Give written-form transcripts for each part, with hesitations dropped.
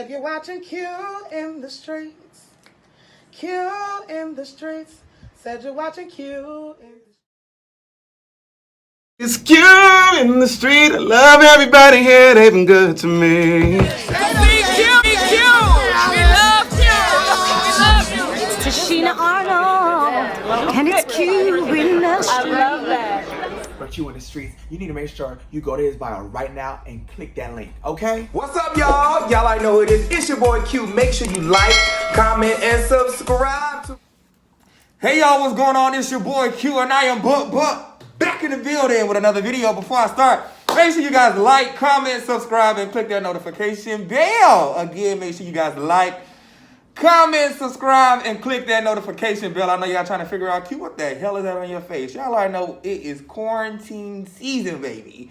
You're watching Q in the streets. Q in the streets. Said you're watching Q in the It's Q in the street. I love everybody here. They've been good to me. It's Tashina Arnold, and it's Q in the street. I love that. For Q in the streets, you need to make sure you go to his bio right now and click that link, okay? What's up, y'all? Y'all already know who it is. It's your boy Q. Make sure you like, comment, and subscribe to. Hey y'all, what's going on? It's your boy Q, and I am back in the building with another video. Before I start, make sure you guys like, comment, subscribe, and click that notification bell. Again, make sure you guys like, comment, subscribe, and click that notification bell. I know y'all trying to figure out, Q, what the hell is that on your face? Y'all already know it is quarantine season, baby.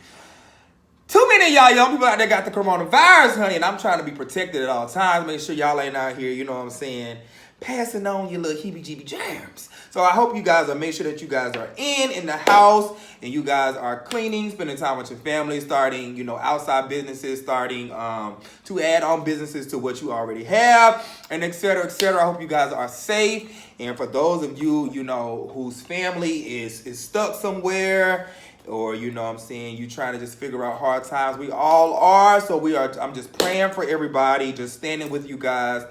Too many of y'all young people out there got the coronavirus, honey, and I'm trying to be protected at all times. Make sure y'all ain't out here, you know what I'm saying, passing on your little heebie-jeebie germs. So I hope you guys make sure that you guys are in the house, and you guys are cleaning, spending time with your family, starting, you know, outside businesses, starting to add on businesses to what you already have, and et cetera, et cetera. I hope you guys are safe. And for those of you, you know, whose family is stuck somewhere, or, you know what I'm saying, you trying to just figure out hard times, we all are. So I'm just praying for everybody, just standing with you guys.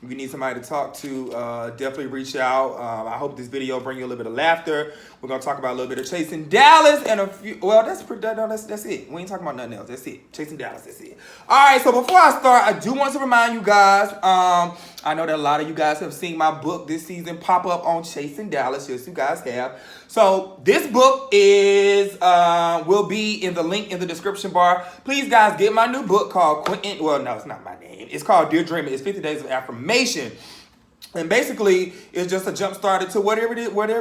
If you need somebody to talk to, definitely reach out. I hope this video bring you a little bit of laughter. We're going to talk about a little bit of Chasing Dallas and a few, well, that's it. We ain't talking about nothing else. That's it. Chasing Dallas, that's it. All right, so before I start, I do want to remind you guys, I know that a lot of you guys have seen my book this season pop up on Chasing Dallas. Yes, you guys have. So this book will be in the link in the description bar. Please, guys, get my new book called Quentin. Well, no, it's not my name. It's called Dear Dreamer. It's 50 Days of Affirmation. And basically, it's just a jump starter to whatever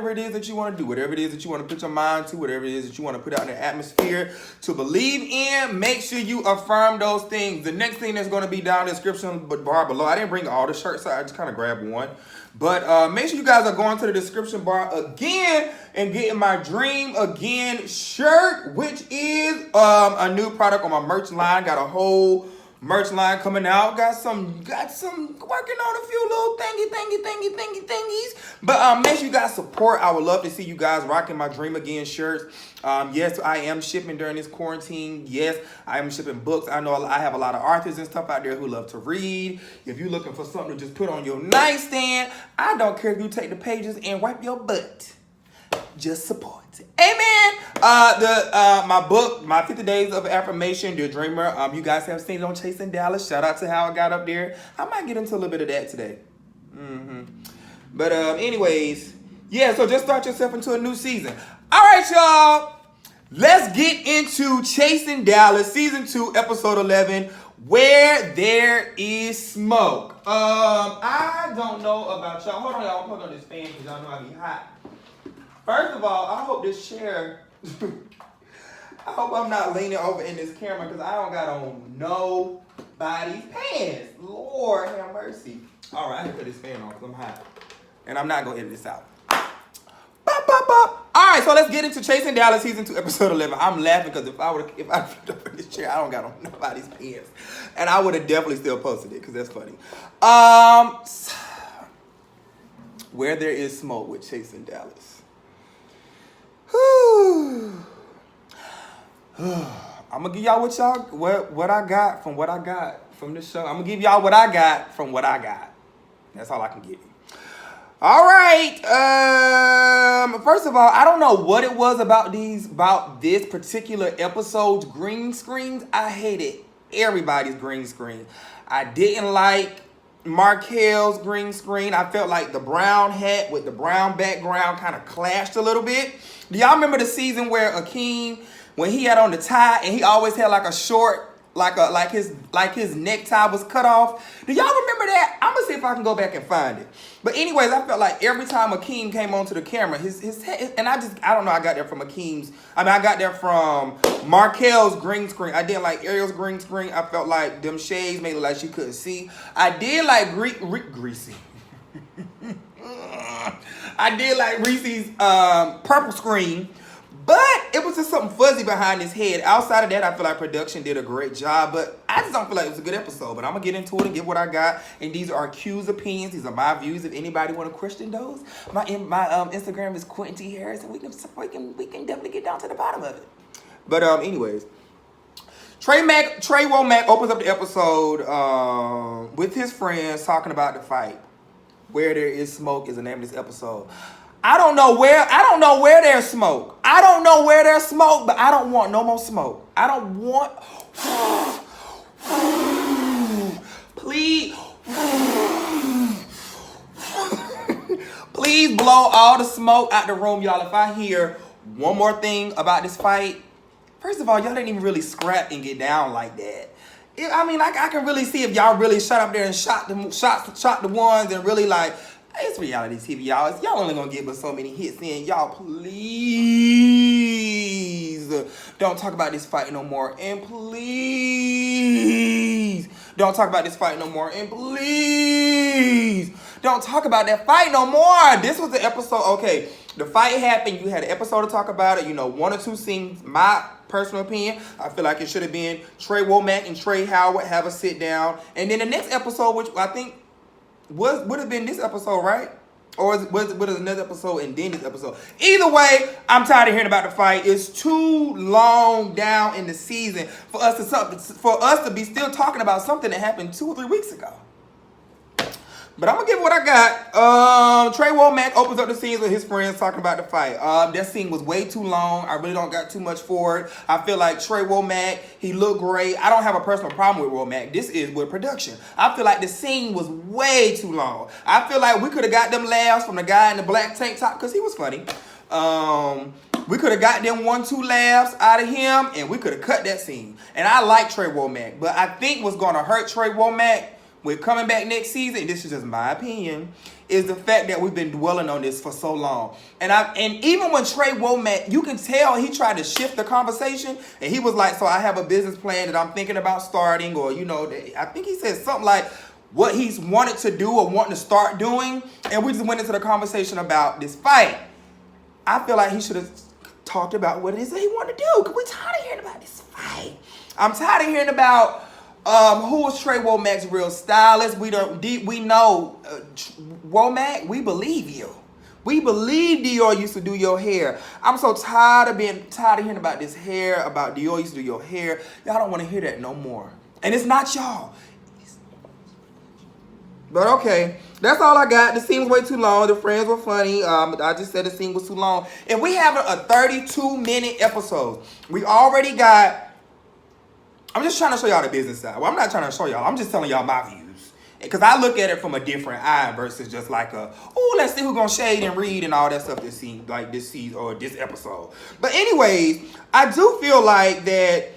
it is that you want to do, whatever it is that you want to put your mind to, whatever it is that you want to put out in the atmosphere to believe in. Make sure you affirm those things. The next thing that's going to be down in the description bar below. I didn't bring all the shirts, so I just kind of grabbed one. But make sure you guys are going to the description bar again and getting my Dream Again shirt, which is a new product on my merch line. Got a whole merch line coming out. Got some working on a few little thingies. But make sure you guys support. I would love to see you guys rocking my Dream Again shirts. Yes, I am shipping during this quarantine. Yes, I am shipping books. I know I have a lot of authors and stuff out there who love to read. If you're looking for something to just put on your nightstand, I don't care if you take the pages and wipe your butt. Just support it. Amen. My book, my 50 Days of Affirmation, Dear Dreamer. You guys have seen it on Chasing Dallas. Shout out to how I got up there. I might get into a little bit of that today. But anyways, yeah, so just start yourself into a new season. All right, y'all. Let's get into Chasing Dallas, Season 2, Episode 11, Where There Is Smoke. I don't know about y'all. Hold on, y'all. I'm putting on this fan because y'all know I be hot. First of all, I hope this chair, I hope I'm not leaning over in this camera because I don't got on nobody's pants. Lord have mercy. All right, I can put this fan on because I'm hot. And I'm not going to edit this out. Bop, bop, bop. All right, so let's get into Chasing Dallas Season 2, Episode 11. I'm laughing because if I flipped over in this chair, I don't got on nobody's pants. And I would have definitely still posted it because that's funny. Where There Is Smoke with Chasing Dallas. I'm gonna give y'all what I got from the show. I'm gonna give y'all what I got from what I got. That's all I can give you. All right. First of all, I don't know what it was about this particular episode's green screens. I hated everybody's green screen. I didn't like Markel's green screen. I felt like the brown hat with the brown background kind of clashed a little bit. Do y'all remember the season where Akeem, when he had on the tie and he always had like a short, like his necktie was cut off? Do y'all remember that? I'm gonna see if I can go back and find it. But anyways, I felt like every time Akeem came onto the camera, his head, and I don't know, I got that from I got that from Markel's green screen. I didn't like Ariel's green screen. I felt like them shades made it like she couldn't see. I did like Greasy. I did like Reese's purple screen, but it was just something fuzzy behind his head. Outside of that, I feel like production did a great job, but I just don't feel like it was a good episode. But I'm gonna get into it and get what I got. And these are Q's opinions. These are my views. If anybody want to question those, my Instagram is QuentinHarris, and we can definitely get down to the bottom of it. But anyways, Trey Womack opens up the episode with his friends talking about the fight. Where there is smoke is the name of this episode. I don't know where there's smoke. I don't know where there's smoke, but I don't want no more smoke. I don't want. Please. Please blow all the smoke out the room, y'all. If I hear one more thing about this fight, first of all, y'all didn't even really scrap and get down like that. I mean, like, I can really see if y'all really shut up there and shot the ones and really like, hey, it's reality TV, y'all. Y'all only gonna give us so many hits in. Y'all, please don't talk about this fight no more. And please don't talk about this fight no more. And please don't talk about that fight no more. This was the episode. Okay, the fight happened. You had an episode to talk about it. You know, one or two scenes. My personal opinion, I feel like it should have been Trey Womack and Trey Howard have a sit down. And then the next episode, which I think would have been this episode, right? Or was it another episode and then this episode? Either way, I'm tired of hearing about the fight. It's too long down in the season for us to be still talking about something that happened 2 or 3 weeks ago. But I'm gonna give what I got. Trey Womack opens up the scenes with his friends talking about the fight. That scene was way too long. I really don't got too much for it. I feel like Trey Womack, he looked great. I don't have a personal problem with Womack. This is with production. I feel like the scene was way too long. I feel like we could have got them laughs from the guy in the black tank top because he was funny. We could have got them 1-2 laughs out of him, and we could have cut that scene. And I like Trey Womack, but I think what's gonna hurt Trey Womack with coming back next season, this is just my opinion, is the fact that we've been dwelling on this for so long. And even when Trey Womack, you can tell he tried to shift the conversation, and he was like, so I have a business plan that I'm thinking about starting, or, you know, I think he said something like what he's wanted to do or wanting to start doing, and we just went into the conversation about this fight. I feel like he should have talked about what it is that he wanted to do, because we're tired of hearing about this fight. I'm tired of hearing about who is Trey Womack's real stylist. We know Womack, we believe you. We believe Dior used to do your hair. I'm so tired of hearing about this hair, about Dior used to do your hair. Y'all don't want to hear that no more. And it's not y'all. But okay, that's all I got. The scene was way too long. The friends were funny. I just said the scene was too long. And we have a 32-minute episode. We already got... I'm just trying to show y'all the business side. Well, I'm not trying to show y'all. I'm just telling y'all my views. Because I look at it from a different eye versus just like let's see who's going to shade and read and all that stuff this season or this episode. But anyways, I do feel like that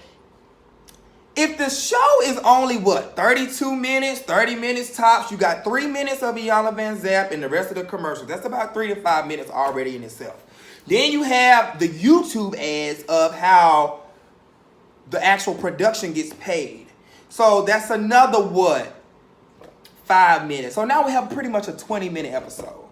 if the show is only, 32 minutes, 30 minutes tops, you got 3 minutes of Iyanla Van Zap and the rest of the commercials. That's about 3 to 5 minutes already in itself. Then you have the YouTube ads of how the actual production gets paid. So that's another 5 minutes. So now we have pretty much a 20-minute episode.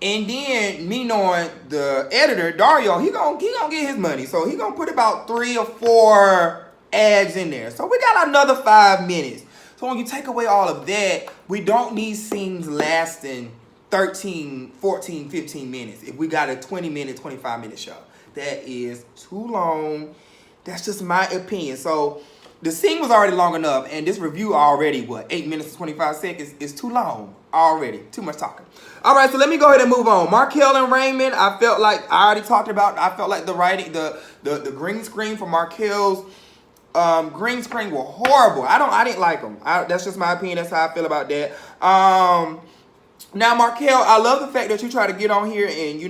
And then me knowing the editor, Dario, he gonna get his money. So he gonna put about 3 or 4 ads in there. So we got another 5 minutes. So when you take away all of that, we don't need scenes lasting 13, 14, 15 minutes. If we got a 20-minute, 25-minute show. That is too long. That's just my opinion. So the scene was already long enough, and this review already, 8 minutes and 25 seconds is too long already. Too much talking. All right, so let me go ahead and move on. Markel and Raymond, I felt like I already talked about. I felt like the writing, the green screen for Markel's green screen were horrible. I didn't like them. That's just my opinion. That's how I feel about that. Now Markel, I love the fact that you try to get on here and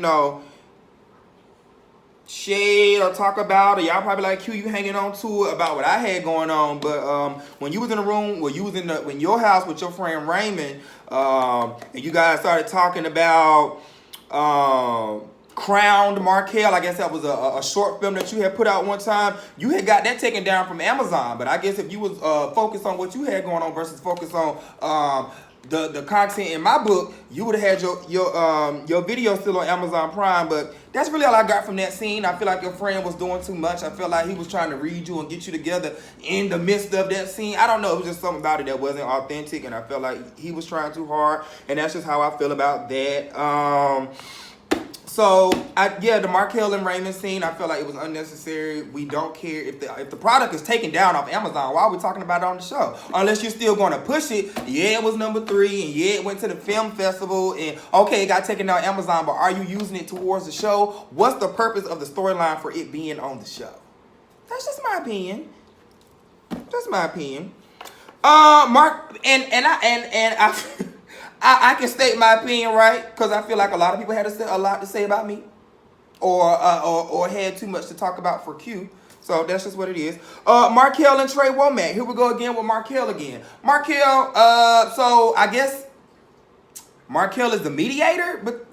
shade or talk about, or y'all probably like Q, you hanging on to it about what I had going on. But when you was in the room, when you was in your house with your friend Raymond, and you guys started talking about Crowned Markel, I guess that was a short film that you had put out one time. You had got that taken down from Amazon, but I guess if you was focused on what you had going on versus focused on the content in my book, you would have had your video still on Amazon Prime. But that's really all I got from that scene. I feel like your friend was doing too much. I feel like he was trying to read you and get you together in the midst of that scene. I don't know. It was just something about it that wasn't authentic, and I felt like he was trying too hard. And that's just how I feel about that. So, the Markel and Raymond scene, I feel like it was unnecessary. We don't care if the product is taken down off Amazon. Why are we talking about it on the show? Unless you're still going to push it. Yeah, it was number 3, and yeah, it went to the film festival, and okay, it got taken down Amazon, but are you using it towards the show? What's the purpose of the storyline for it being on the show? That's just my opinion. Just my opinion. Mark, I can state my opinion, right? Because I feel like a lot of people had a lot to say about me, or had too much to talk about for Q. So that's just what it is. Markel and Trey Womack. Here we go again with Markel again. Markel. So I guess Markel is the mediator, but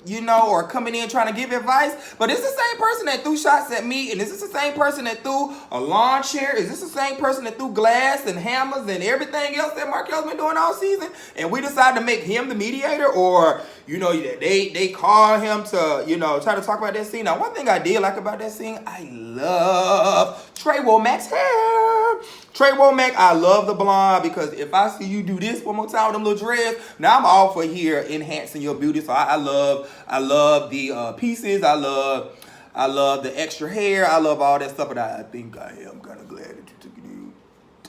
or coming in trying to give advice. But it's the same person that threw shots at me, and is this the same person that threw a lawn chair? Is this the same person that threw glass and hammers and everything else that Markel's been doing all season? And we decided to make him the mediator, or they call him to try to talk about that scene. Now, one thing I did like about that scene, I love Trey Womack's hair. Trey Womack, I love the blonde, because if I see you do this one more time with them little dreads, now I'm all for here enhancing your beauty. So I love the pieces. I love the extra hair. I love all that stuff. But I think I am kind of glad that you took it in.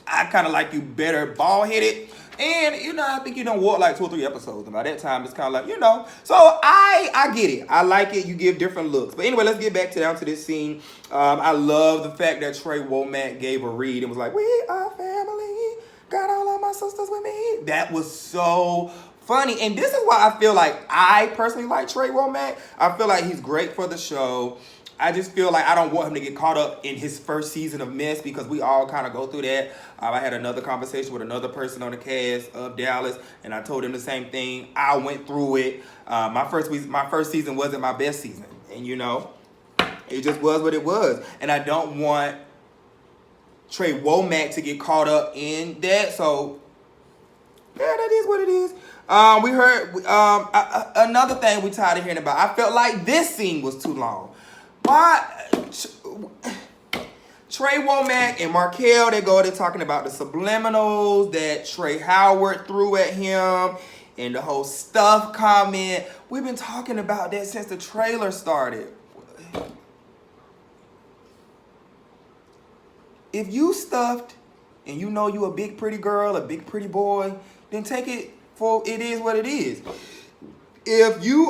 I kind of like you better bald headed. And, I think you done wore like 2 or 3 episodes. And by that time, it's kind of like, So I get it. I like it. You give different looks. But anyway, let's get back down to this scene. I love the fact that Trey Womack gave a read and was like, we are family. Got all of my sisters with me. That was so funny. And this is why I feel like I personally like Trey Womack. I feel like he's great for the show. I just feel like I don't want him to get caught up in his first season of mess, because we all kind of go through that. I had another conversation with another person on the cast of Dallas, and I told him the same thing. I went through it. My first season wasn't my best season, and it just was what it was. And I don't want Trey Womack to get caught up in that. So yeah, that is what it is. We heard another thing we tired of hearing about. I felt like this scene was too long. Why? Trey Womack and Markel, they're talking about the subliminals that Trey Howard threw at him and the whole stuff comment. We've been talking about that since the trailer started. If you stuffed and you a big pretty girl, a big pretty boy, then take it for it is what it is. If you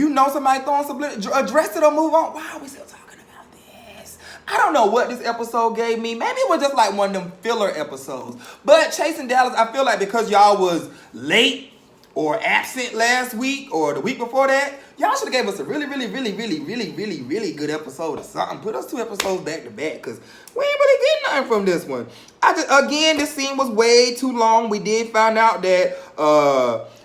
know somebody throwing subliminal, address it or move on. Why are we still talking about this? I don't know what this episode gave me. Maybe it was just like one of them filler episodes. But Chasing Dallas, I feel like because y'all was late or absent last week or the week before that, y'all should have gave us a really, really, really, really, really, really, really good episode or something. Put us 2 episodes back to back, because we ain't really getting nothing from this one. Again, this scene was way too long. We did find out that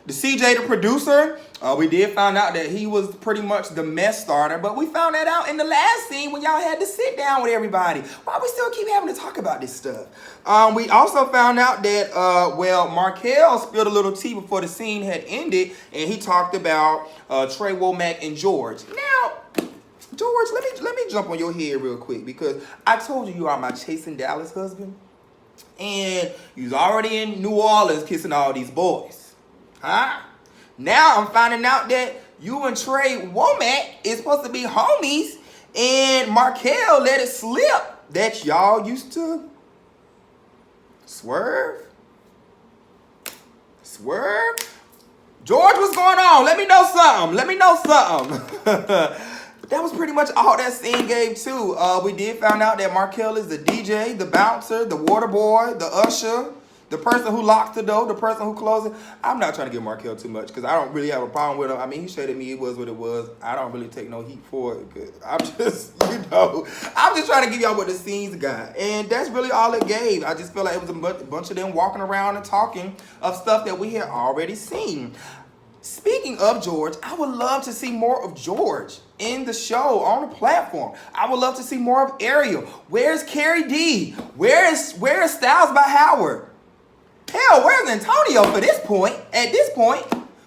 the CJ, the producer, we did find out that he was pretty much the mess starter, but we found that out in the last scene when y'all had to sit down with everybody. Why we still keep having to talk about this stuff? We also found out that, Markel spilled a little tea before the scene had ended, and he talked about Trey Womack and George. Now, George, let me jump on your head real quick, because I told you are my Chasing Dallas husband, and you's already in New Orleans kissing all these boys. Huh? Now I'm finding out that you and Trey Womack is supposed to be homies, and Markel let it slip that y'all used to swerve. George, what's going on? Let me know something. That was pretty much all that scene gave too. We did find out that Markel is the DJ, the bouncer, the water boy, the usher, the person who locks the door, the person who closes. I'm not trying to give Markel too much, because I don't really have a problem with him. I mean, he showed me it was what it was. I don't really take no heat for it, because I'm just trying to give y'all what the scenes got. And that's really all it gave. I just feel like it was a bunch of them walking around and talking of stuff that we had already seen. Speaking of George, I would love to see more of George in the show, on the platform. I would love to see more of Ariel. Where's Carrie D? Where is Styles by Howard? Hell, where's Antonio for this point? At this point,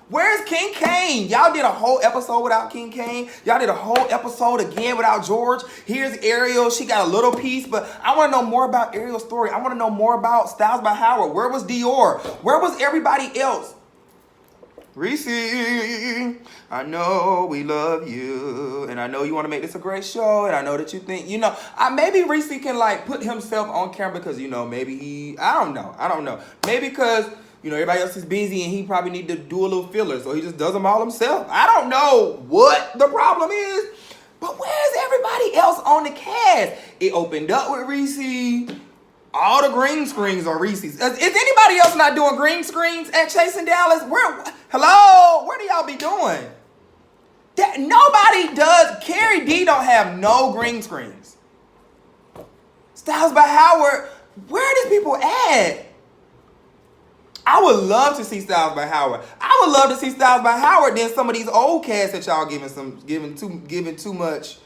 where's King Kane? Y'all did a whole episode without King Kane. Y'all did a whole episode again without George. Here's Ariel. She got a little piece, but I want to know more about Ariel's story. I want to know more about Styles by Howard. Where was Dior? Where was everybody else? Reese, I know we love you, and I know you want to make this a great show, and I know that you think, maybe Reese can like put himself on camera because, maybe I don't know. Maybe because, everybody else is busy and he probably need to do a little filler, so he just does them all himself. I don't know what the problem is, but where's everybody else on the cast? It opened up with Reese. All the green screens are Reese's. Is anybody else not doing green screens at Chasing Dallas? Hello? Where do y'all be doing? Nobody does. Carrie D don't have no green screens. Styles by Howard, where are these people at? I would love to see Styles by Howard. I would love to see Styles by Howard than some of these old casts that y'all giving too much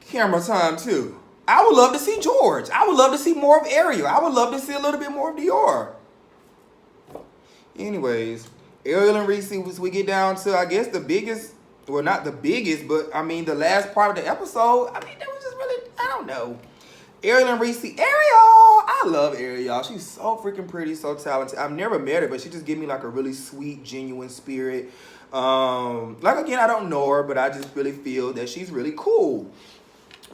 camera time to. I would love to see George. I would love to see more of Ariel. I would love to see a little bit more of Dior. Anyways, Ariel and Reese, we get down to, I guess, the biggest, well, not the biggest, but, the last part of the episode. That was just really, I don't know. Ariel and Reese. Ariel! I love Ariel. She's so freaking pretty, so talented. I've never met her, but she just gives me, like, a really sweet, genuine spirit. Again, I don't know her, but I just really feel that she's really cool.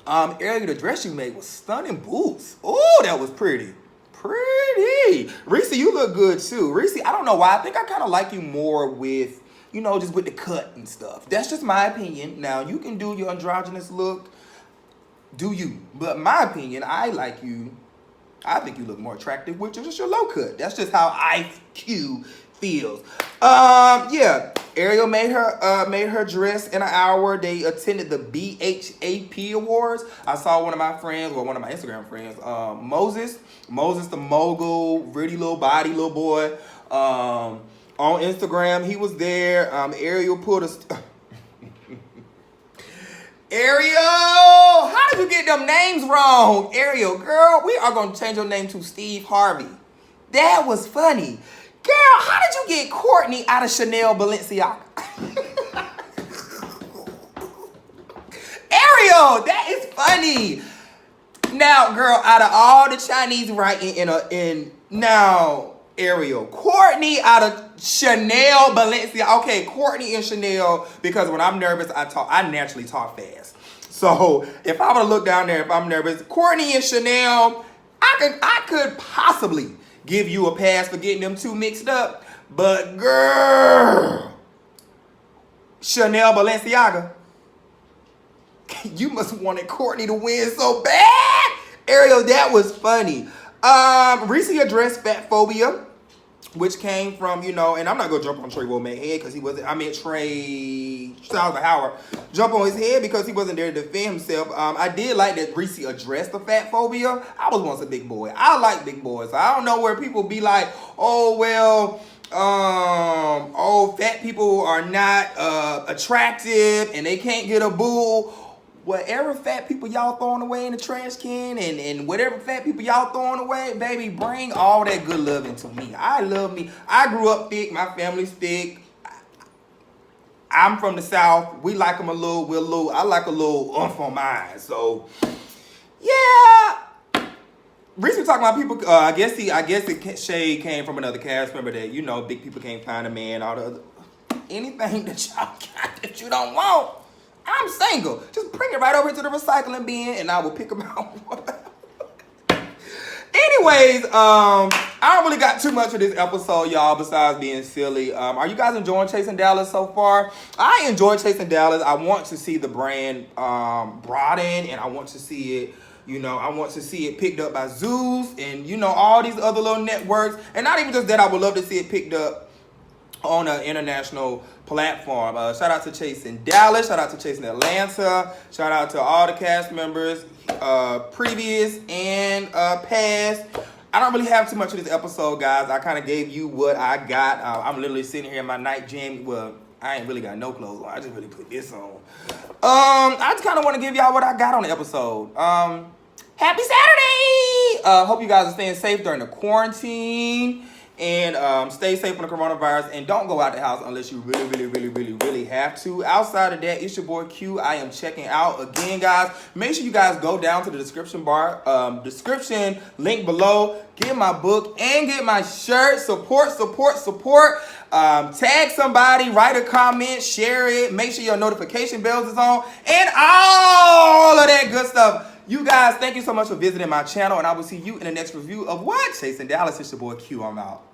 Ariel, the dress you made was stunning boots. Oh, that was pretty. Pretty. Reese, you look good too. Reese, I don't know why. I think I kind of like you more with, just with the cut and stuff. That's just my opinion. Now, you can do your androgynous look. Do you. But my opinion, I like you. I think you look more attractive with just your low cut. That's just how IQ feels. Yeah. Ariel made her dress in an hour. They attended the BHAP Awards. I saw one of my friends, or one of my Instagram friends, Moses the mogul, really little body, little boy, on Instagram. He was there. Ariel put Ariel, how did you get them names wrong? Ariel, girl, we are going to change your name to Steve Harvey. That was funny. Girl, how did you get Courtney out of Chanel Balenciaga? Ariel, that is funny. Now, girl, out of all the Chinese writing now, Ariel, Courtney out of Chanel Balenciaga. Okay, Courtney and Chanel, because when I'm nervous, I naturally talk fast. So if I were to look down there, if I'm nervous, Courtney and Chanel, I could possibly give you a pass for getting them two mixed up. But girl, Chanel Balenciaga, you must have wanted Courtney to win so bad. Ariel, that was funny. Reese addressed fat phobia, which came from, and I'm not going to jump on Trey Womack's head because he wasn't, Trey Styles by Howard, jump on his head because he wasn't there to defend himself. I did like that Reese addressed the fat phobia. I was once a big boy. I like big boys. I don't know where people be like, fat people are not attractive and they can't get a boo. Whatever fat people y'all throwing away in the trash can and whatever fat people y'all throwing away, baby, bring all that good love into me. I love me. I grew up thick. My family's thick. I'm from the South. We like them a little. I like a little on mine. So, yeah. Recently talking about people. I guess Shay came from another cast member that big people can't find a man. All the other anything that y'all got that you don't want. I'm single. Just bring it right over to the recycling bin and I will pick them out. Anyways, I don't really got too much of this episode, y'all, besides being silly. Are you guys enjoying Chasing Dallas so far? I enjoy Chasing Dallas. I want to see the brand broaden, and I want to see it, I want to see it picked up by Zeus and, all these other little networks. And not even just that, I would love to see it picked up on an international platform. Shout out to Chasing Dallas. Shout out to Chasing Atlanta. Shout out to all the cast members, previous and past. I don't really have too much of this episode, guys. I kind of gave you what I got. I'm literally sitting here in my night jam. Well, I ain't really got no clothes on. I just really put this on. I just kind of want to give y'all what I got on the episode. Happy Saturday! Hope you guys are staying safe during the quarantine. And stay safe from the coronavirus. And don't go out the house unless you really have to. Outside of that, it's your boy Q. I am checking out. Again, guys, make sure you guys go down to the description bar. Description link below. Get my book and get my shirt. Support. Tag somebody. Write a comment. Share it. Make sure your notification bells is on. And all of that good stuff. You guys, thank you so much for visiting my channel. And I will see you in the next review of what? Chasing Dallas. It's your boy Q. I'm out.